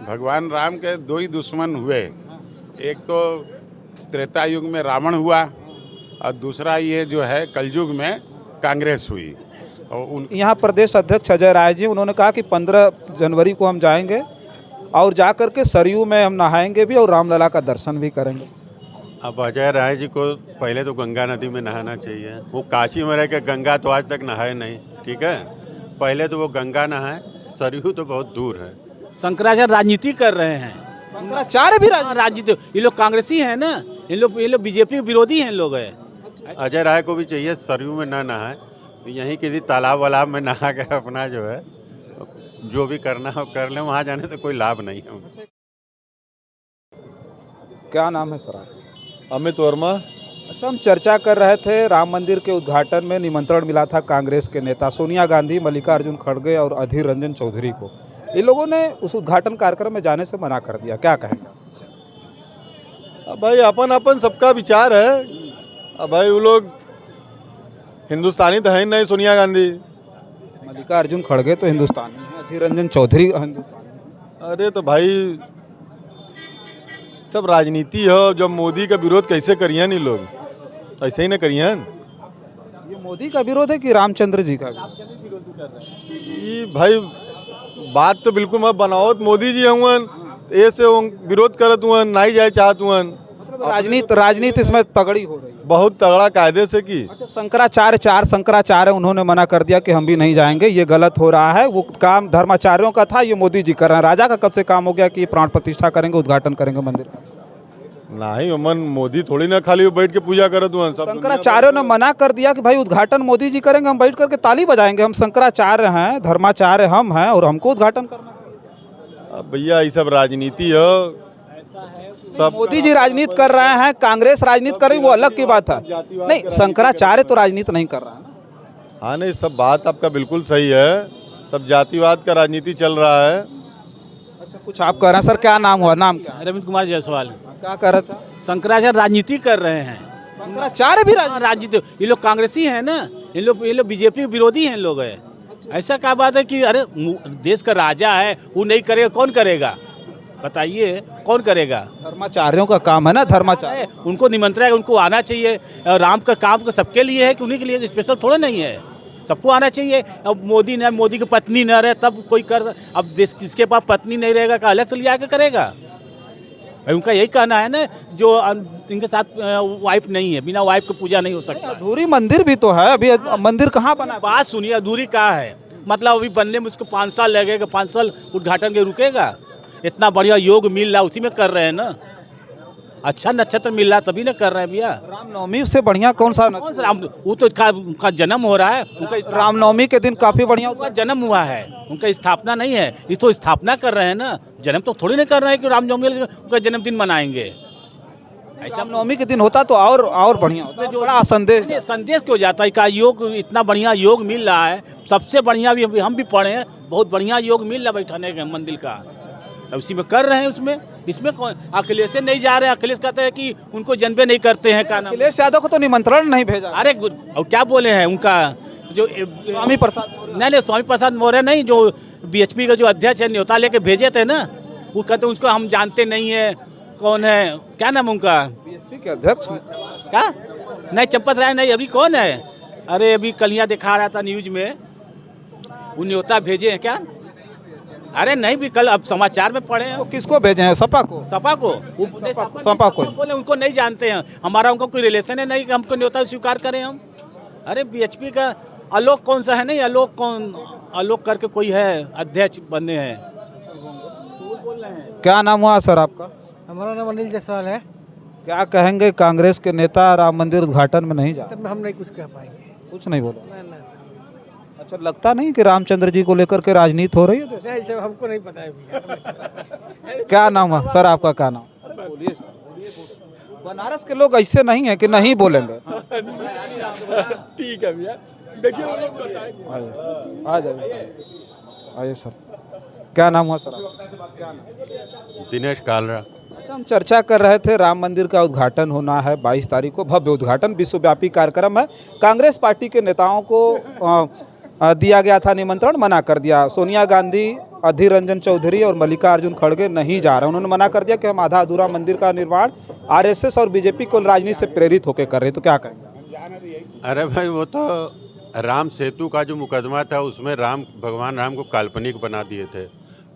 भगवान राम के दो ही दुश्मन हुए। एक तो त्रेता युग में रावण हुआ और दूसरा ये जो है कलयुग में कांग्रेस हुई। और यहाँ प्रदेश अध्यक्ष अजय राय जी, उन्होंने कहा कि 15 जनवरी को हम जाएंगे और जा कर के सरयू में हम नहाएंगे भी और रामलला का दर्शन भी करेंगे। अब अजय राय जी को पहले तो गंगा नदी में नहाना चाहिए। वो काशी में रह के गंगा तो आज तक नहाए नहीं, ठीक है। पहले तो वो गंगा नहाए, सरयू तो बहुत दूर है। शंकराचार्य राजनीति कर रहे हैं। शंकराचार्य भी राजनीति, ये लोग कांग्रेसी हैं ना, ये लोग बीजेपी विरोधी हैं लोग हैं। अजय राय को भी चाहिए सरयू में ना नहाए, यहीं किसी तालाब वालाब में नहा के अपना जो है जो भी करना हो कर लें। वहाँ जाने से कोई लाभ नहीं है। क्या नाम है सर? अमित वर्मा। अच्छा, हम चर्चा कर रहे थे राम मंदिर के उद्घाटन में निमंत्रण मिला था कांग्रेस के नेता सोनिया गांधी, मल्लिकार्जुन खड़गे और अधीर रंजन चौधरी को। इन लोगों ने उस उद्घाटन कार्यक्रम में जाने से मना कर दिया, क्या कहेंगे? अब भाई अपन अपन सबका विचार है। अब भाई वो लोग हिंदुस्तानी तो है ही नहीं। सोनिया गांधी, मल्लिकार्जुन खड़गे तो हिंदुस्तानी है, अधीर रंजन चौधरी हिंदुस्तानी। अरे तो भाई सब राजनीति है। जब मोदी का विरोध कैसे करिए नहीं लोग, ऐसे ही ना करिए। ये मोदी का विरोध है कि रामचंद्र जी का? ये भाई बात तो बिल्कुल मत बनाओ। मोदी जी हुआ ऐसे विरोध करत हुआ, नहीं जाए चाहत हुआ। मतलब राजनीति इसमें तगड़ी हो रही है, बहुत तगड़ा कायदे से की। अच्छा, शंकराचार्य उन्होंने मना कर दिया कि हम भी नहीं जाएंगे, ये गलत हो रहा है। वो काम धर्माचार्यों का था, ये मोदी जी कर रहे हैं। राजा का कब से काम हो गया कि प्राण प्रतिष्ठा करेंगे, उद्घाटन करेंगे मंदिर का? नहीं अमन, मोदी थोड़ी ना खाली बैठ के पूजा करत हुआ। शंकराचार्यों ने मना कर दिया कि भाई उद्घाटन मोदी जी करेंगे, हम बैठ करके ताली बजाएंगे। हम शंकराचार्य हैं, धर्माचार्य हम हैं और हमको उद्घाटन करना है। अब भैया ये सब राजनीति है। सब मोदी जी राजनीति कर रहे हैं, कांग्रेस राजनीति कर रही है, वो अलग की बात है। नहीं, शंकराचार्य तो राजनीति नहीं कर रहा है ना। हाँ नहीं, सब बात आपका बिल्कुल सही है। सब जातिवाद का राजनीति चल रहा है। अच्छा, कुछ आप कह रहे हैं सर? क्या नाम हुआ? नाम क्या? रविंद्र कुमार जायसवाल। क्या कह रहे थे? शंकराचार्य राजनीति कर रहे हैं। शंकराचार्य भी राजनीति, ये लोग कांग्रेसी हैं ना, ये लोग बीजेपी विरोधी हैं लोग हैं। ऐसा क्या बात है कि अरे देश का राजा है, वो नहीं करेगा, कौन करेगा बताइए? कौन करेगा? धर्माचार्यों का काम है ना, धर्माचार्य। उनको निमंत्रण है, उनको आना चाहिए। राम का काम का सबके लिए है कि उन्हीं के लिए स्पेशल थोड़ा नहीं है, सबको आना चाहिए। अब मोदी की पत्नी न रहे तब कोई कर, अब देश किसके पास पत्नी नहीं रहेगा का अलग से लिया के करेगा? उनका यही कहना है ना, जो इनके साथ वाइफ नहीं है, बिना वाइफ की पूजा नहीं हो सकता। अधूरी मंदिर भी तो है, अभी मंदिर कहाँ बना? बात सुनिए, अधूरी कहाँ है? मतलब अभी बनने में उसको 5 साल लगेगा, 5 साल उद्घाटन के रुकेगा? इतना बढ़िया योग मिल रहा, उसी में कर रहे हैं ना। अच्छा नक्षत्र मिल रहा तभी ना कर रहे हैं भैया। रामनवमी से बढ़िया कौन सा? वो तो उनका जन्म हो रहा है, उनका रामनवमी के दिन काफी बढ़िया उनका जन्म हुआ है, उनका स्थापना नहीं है। ये तो स्थापना कर रहे हैं ना, जन्म तो थोड़ी नहीं कर रहे हैं कि रामनवमी उनका जन्मदिन मनाएंगे। ऐसा रामनवमी के दिन होता तो और बढ़िया होता। जो बड़ा संदेश क्यों जाता है का योग, इतना बढ़िया योग मिल रहा है, सबसे बढ़िया भी हम भी पढ़े हैं, बहुत बढ़िया योग मिल रहा है बैठाने का मंदिर का, तो उसी में कर रहे हैं। इसमें कौन? अखिलेश नहीं जा रहे हैं। अखिलेश कहते हैं कि उनको जनबे नहीं करते हैं। का नाम अखिलेश यादव को तो निमंत्रण नहीं भेजा। अरे और क्या बोले हैं उनका जो स्वामी प्रसाद? नहीं, स्वामी प्रसाद मौर्य नहीं, जो बीएचपी का जो अध्यक्ष है, न्योता लेके भेजे थे ना, वो कहते उसको हम जानते नहीं है कौन है, क्या नाम उनका? बीएचपी के अध्यक्ष क्या? नहीं, चंपत राय नहीं, अभी कौन है? अरे अभी कलियाँ दिखा रहा था न्यूज में, वो न्योता भेजे हैं क्या? अरे नहीं, भी कल अब समाचार में पढ़े हैं। तो किसको भेजे हैं? सपा को? सपा को बोले उनको नहीं जानते हैं, हमारा उनको कोई रिलेशन है नहीं कि हमको न्योता स्वीकार करें हम। अरे बीएचपी का आलोक कौन सा है? नहीं, आलोक करके कोई है, अध्यक्ष बने हैं। क्या नाम हुआ सर आपका? हमारा नाम अनिल जायसवाल है। क्या कहेंगे, कांग्रेस के नेता राम मंदिर उद्घाटन में नहीं जा? हम नहीं कुछ कह पाएंगे। कुछ नहीं बोला? नहीं। अच्छा, लगता नहीं कि रामचंद्र जी को लेकर के राजनीति हो रही है? नहीं सर, हमको नहीं पता है भैया। क्या नाम है सर आपका? क्या नाम? बोलिए। बनारस के लोग ऐसे नहीं है कि नहीं बोलेंगे। ठीक है भैया, देखिए आ जाइए, आइए सर। क्या नाम हुआ सर? दिनेश कालरा। अच्छा, हम चर्चा कर रहे थे राम मंदिर का उद्घाटन होना है 22 तारीख को, भव्य उद्घाटन, विश्वव्यापी कार्यक्रम है। कांग्रेस पार्टी के नेताओं को दिया गया था निमंत्रण, मना कर दिया। सोनिया गांधी, अधीर रंजन चौधरी और मल्लिकार्जुन खड़गे नहीं जा रहे। उन्होंने मना कर दिया कि हम आधा अधूरा मंदिर का निर्माण आरएसएस और बीजेपी को राजनीति से प्रेरित होकर कर रहे हैं। तो क्या कहेंगे? अरे भाई वो तो राम सेतु का जो मुकदमा था उसमें भगवान राम को काल्पनिक बना दिए थे।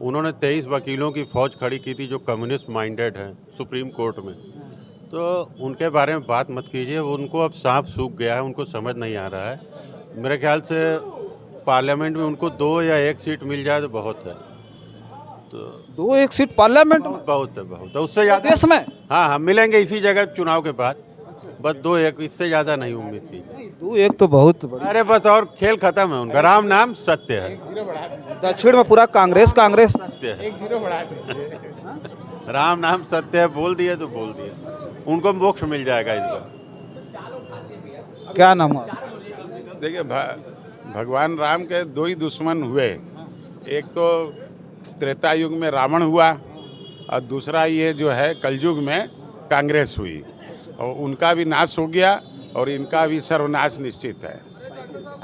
उन्होंने 23 वकीलों की फौज खड़ी की थी जो कम्युनिस्ट माइंडेड हैं सुप्रीम कोर्ट में। तो उनके बारे में बात मत कीजिए, उनको अब सांप सूख गया है, उनको समझ नहीं आ रहा है। मेरे ख्याल से पार्लियामेंट में उनको 2 या 1 सीट मिल जाए तो बहुत है। तो 2-1 सीट पार्लियामेंट में? बहुत है उससे ज़्यादा देश में? हाँ मिलेंगे इसी जगह चुनाव के बाद, बस 2-1, इससे ज़्यादा नहीं उम्मीद की। 2-1 तो बहुत बड़ी। अरे बस और खेल खत्म है उनका। राम नाम सत्य है। दक्षिण में पूरा कांग्रेस सत्य है। राम नाम सत्य है, बोल दिए तो बोल दिए। उनको मोक्ष मिल जाएगा इस बार। क्या नाम हुआ? देखिए भगवान राम के 2 ही दुश्मन हुए। एक तो त्रेता युग में रावण हुआ और दूसरा ये जो है कलयुग में कांग्रेस हुई, और उनका भी नाश हो गया और इनका भी सर्वनाश निश्चित है।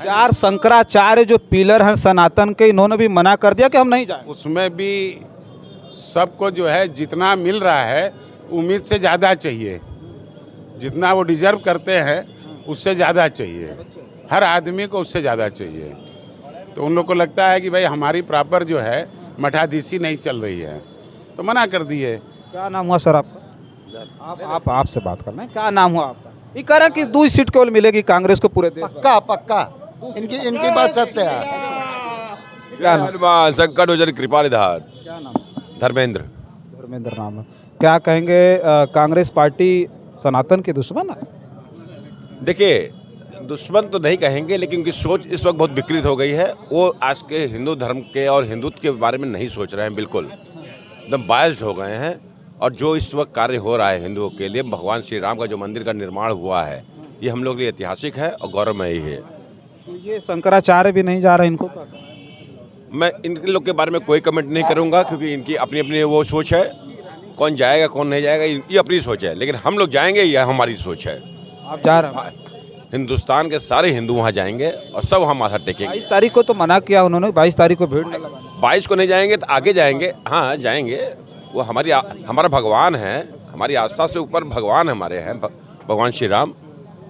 4 शंकराचार्य जो पिलर हैं सनातन के, इन्होंने भी मना कर दिया कि हम नहीं जाएंगे। उसमें भी सबको जो है जितना मिल रहा है उम्मीद से ज़्यादा चाहिए, जितना वो डिजर्व करते हैं उससे ज़्यादा चाहिए, हर आदमी को उससे ज़्यादा चाहिए। तो उन लोग को लगता है कि भाई हमारी प्रॉपर जो है मठाधीशी नहीं चल रही है, तो मना कर दिए। क्या नाम हुआ सर आपका? आपसे बात करना है। क्या नाम हुआ आपका? ये कह रहा कि 2 सीट केवल मिलेगी कांग्रेस को पूरे देश में। पक्का इनकी बात सत्य है। क्या नाम? संकट उजर कृपानिधान। क्या नाम? धर्मेंद्र। धर्मेंद्र नाम है। क्या कहेंगे, कांग्रेस पार्टी सनातन की दुश्मन है? देखिए, दुश्मन तो नहीं कहेंगे, लेकिन उनकी सोच इस वक्त बहुत विकृत हो गई है। वो आज के हिंदू धर्म के और हिंदुत्व के बारे में नहीं सोच रहे हैं, बिल्कुल एकदम बायस्ड हो गए हैं। और जो इस वक्त कार्य हो रहा है हिंदुओं के लिए, भगवान श्री राम का जो मंदिर का निर्माण हुआ है, ये हम लोग के लिए ऐतिहासिक है और गौरवमयी है। तो ये शंकराचार्य भी नहीं जा रहे, इनको क्या? मैं इन लोग के बारे में कोई कमेंट नहीं करूंगा, क्योंकि इनकी अपनी अपनी वो सोच है। कौन जाएगा कौन नहीं जाएगा ये अपनी सोच है, लेकिन हम लोग जाएंगे यह हमारी सोच है। आप जा रहे हैं? हिंदुस्तान के सारे हिंदू वहाँ जाएंगे और सब वहाँ माथा टेकेंगे। 22 तारीख को तो मना किया उन्होंने, 22 तारीख को भीड़ नहीं लगानी। 22 को नहीं जाएंगे तो आगे जाएंगे। हाँ जाएंगे, वो हमारा भगवान है, हमारी आस्था से ऊपर भगवान हमारे हैं, भगवान श्री राम।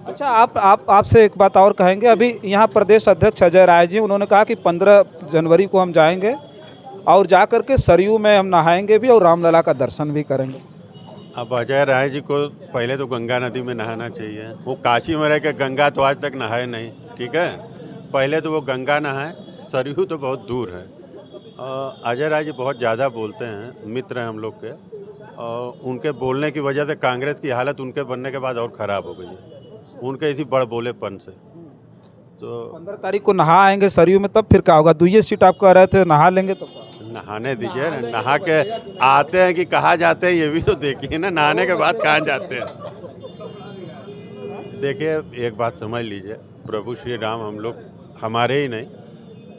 अच्छा, आपसे एक बात और कहेंगे। अभी यहाँ प्रदेश अध्यक्ष अजय राय जी, उन्होंने कहा कि 15 जनवरी को हम जाएंगे और जा कर के सरयू में हम नहाएंगे भी और रामलला का दर्शन भी करेंगे। अब अजय राय जी को पहले तो गंगा नदी में नहाना चाहिए। वो काशी में रह के गंगा तो आज तक नहाए नहीं, ठीक है। पहले तो वो गंगा नहाए, सरयू तो बहुत दूर है। अजय राय जी बहुत ज़्यादा बोलते हैं, मित्र हैं हम लोग के, और उनके बोलने की वजह से कांग्रेस की हालत उनके बनने के बाद और ख़राब हो गई है, उनके इसी बड़ बोलेपन से। तो 15 तारीख को नहा आएंगे सरयू में, तब फिर क्या होगा? 2 सीट आप कह रहे थे, नहा लेंगे तो नहाने दीजिए ना, नहा के आते हैं कि कहाँ जाते हैं ये भी तो देखिए ना, नहाने के बाद कहाँ जाते हैं। देखिए एक बात समझ लीजिए, प्रभु श्री राम हम लोग, हमारे ही नहीं,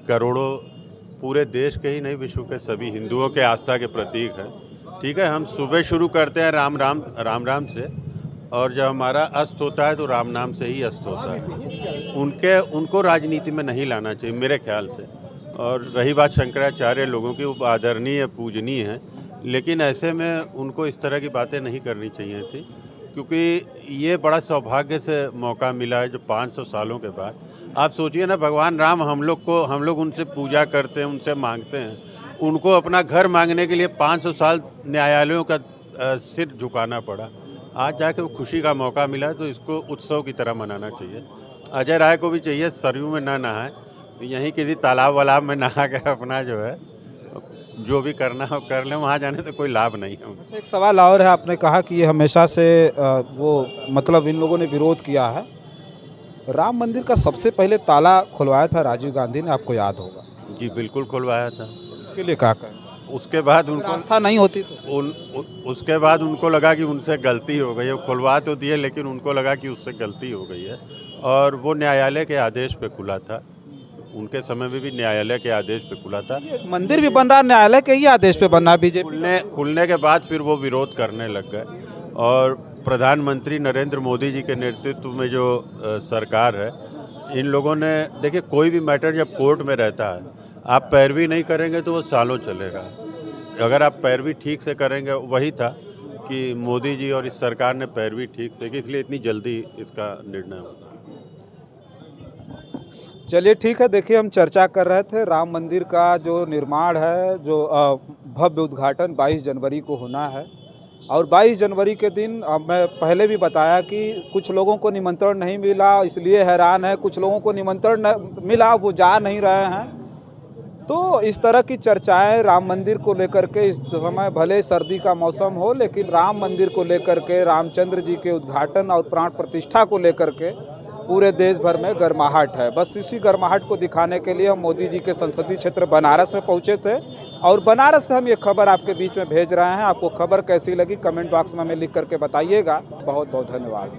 करोड़ों पूरे देश के ही नहीं, विश्व के सभी हिंदुओं के आस्था के प्रतीक हैं, ठीक है। हम सुबह शुरू करते हैं राम राम से, और जब हमारा अस्त होता है तो राम नाम से ही अस्त होता है। उनको राजनीति में नहीं लाना चाहिए मेरे ख्याल से। और रही बात शंकराचार्य लोगों की, वो आदरणीय पूजनीय है, लेकिन ऐसे में उनको इस तरह की बातें नहीं करनी चाहिए थी, क्योंकि ये बड़ा सौभाग्य से मौका मिला है जो 500 सालों के बाद। आप सोचिए ना, भगवान राम हम लोग उनसे पूजा करते हैं, उनसे मांगते हैं, उनको अपना घर मांगने के लिए 500 साल न्यायालयों का सिर झुकाना पड़ा। आज जाके वो खुशी का मौका मिला, तो इसको उत्सव की तरह मनाना चाहिए। अजय राय को भी चाहिए सरयू में ना नहाए, यहीं किसी तालाब वालाब में नहा कर अपना जो है जो भी करना हो कर लें, वहाँ जाने से कोई लाभ नहीं है। एक सवाल और है, आपने कहा कि ये हमेशा से वो मतलब इन लोगों ने विरोध किया है। राम मंदिर का सबसे पहले ताला खुलवाया था राजीव गांधी ने, आपको याद होगा। जी बिल्कुल खुलवाया था। उसके लिए क्या करें? उसके बाद उनको आस्था नहीं होती तो उसके बाद उनको लगा कि उनसे गलती हो गई है। वो खुलवा तो दिए, लेकिन उनको लगा कि उससे गलती हो गई है, और वो न्यायालय के आदेश पे खुला था। उनके समय में भी न्यायालय के आदेश पे खुला था। मंदिर भी बन रहा, न्यायालय के ही आदेश पे बनना। बीजेपी खुलने के बाद फिर वो विरोध करने लग गए, और प्रधानमंत्री नरेंद्र मोदी जी के नेतृत्व में जो सरकार है, इन लोगों ने, देखिए कोई भी मैटर जब कोर्ट में रहता है, आप पैरवी नहीं करेंगे तो वो सालों चलेगा। अगर आप पैरवी ठीक से करेंगे, वही था कि मोदी जी और इस सरकार ने पैरवी ठीक से की, इसलिए इतनी जल्दी इसका निर्णय होगा। चलिए ठीक है, देखिए हम चर्चा कर रहे थे राम मंदिर का जो निर्माण है, जो भव्य उद्घाटन 22 जनवरी को होना है। और 22 जनवरी के दिन मैं पहले भी बताया कि कुछ लोगों को निमंत्रण नहीं मिला, इसलिए हैरान है। कुछ लोगों को निमंत्रण मिला, वो जा नहीं रहे हैं। तो इस तरह की चर्चाएं राम मंदिर को लेकर के इस समय भले सर्दी का मौसम हो, लेकिन राम मंदिर को लेकर के, रामचंद्र जी के उद्घाटन और प्राण प्रतिष्ठा को लेकर के पूरे देश भर में गर्माहट है। बस इसी गर्माहट को दिखाने के लिए हम मोदी जी के संसदीय क्षेत्र बनारस में पहुंचे थे और बनारस से हम ये खबर आपके बीच में भेज रहे हैं। आपको खबर कैसी लगी कमेंट बॉक्स में हमें लिख करके बताइएगा। बहुत बहुत धन्यवाद।